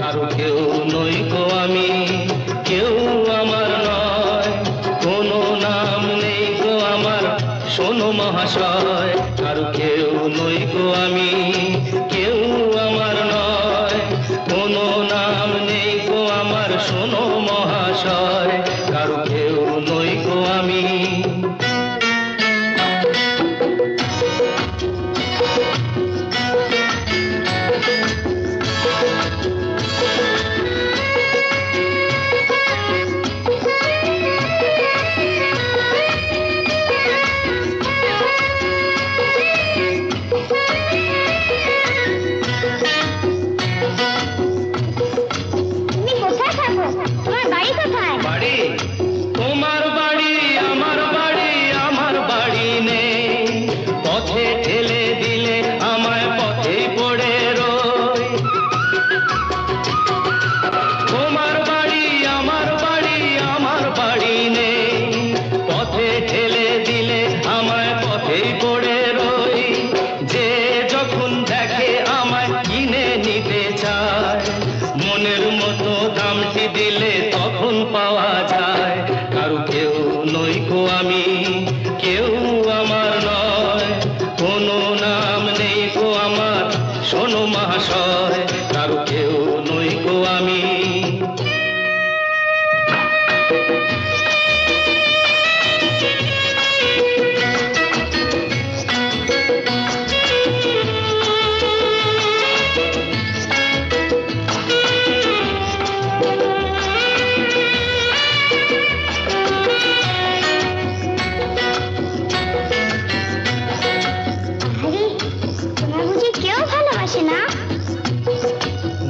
কারো কেউ নই গো আমি, কেউ আমার নয়, কোনো নাম নেই গো আমার, শোনো মহাশয়। কারো কেউ নই গো আমি, কেউ আমার নয়, কোনো নাম নেই গো আমার, শোনো মহাশয়। কারো কেউ নই গো আমি। বাড়ি তোমার বাড়ি আমার বাড়ি, আমার বাড়ি নেই, পথে ঠেলে দিলে আমায় পথে পড়ে রই। তোমার বাড়ি আমার বাড়ি, আমার বাড়ি নেই, পথে ঠেলে দিলে আমায় পথেই পড়ে রই। যে যখন দেখে আমায় কিনে নিতে চায়, মনের মতো দামটি দিলে তখন পাওয়া যায়। কারো কেউ নই গো আমি, কেউ আমার নয়, কোনো নাম নেই গো আমার, শোনো মহাশয়। কারো কেউ নই গো আমি।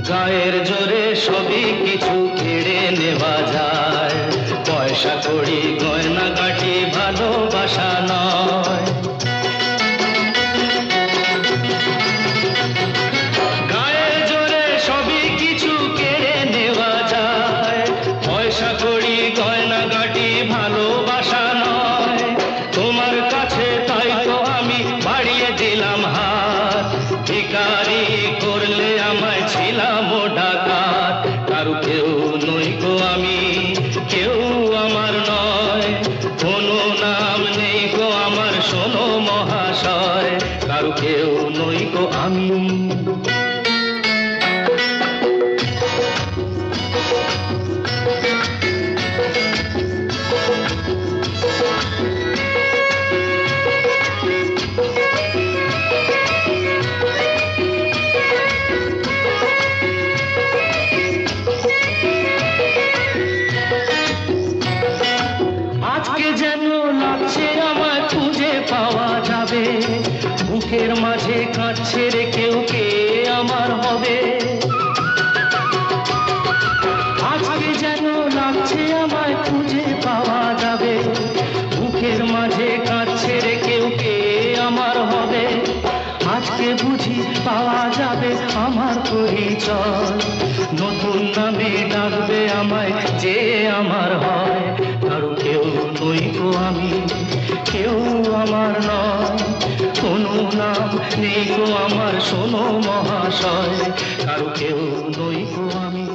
গায়ের জোরে সবই কিছু কেড়ে নেওয়া যায়, পয়সা কড়ি গয়না গাটি ভালোবাসা নয়। গায়ের জোরে সবই কিছু কেড়ে নেওয়া যায়, পয়সা কড়ি গয়না গাটি ভালোবাসা নয়। তোমার কাছে তাই তো আমি বাড়িয়ে দিলাম হাত, ভিখারি করলে আমায় ছিলাম ডাকাত। কারো কেউ নই গো আমি, কেউ আমার নয়, কোনো নাম নেই গো আমার, শোনো মহাশয়। কারো কেউ নই গো আমি। আজকে যেন লাগছে আমায় খুঁজে পাওয়া যাবে, বুকের মাঝে কাঁদছে রে কেউ, কে আমার হবে। আজকে যেন লাগছে আমায় খুঁজে পাওয়া যাবে, বুকের মাঝে কাঁদছে রে কেউ, কে আমার হবে। আজকে বুঝি পাওয়া যাবে আমার পরিচয়, নতুন নামে ডাকবে আমায় যে আমার হয়। কারো কেউ নই গো আমি, কেউ আমার নয়, কোনো নাম নেই গো আমার, শোনো মহাশয়। কারো কেউ নই গো আমি।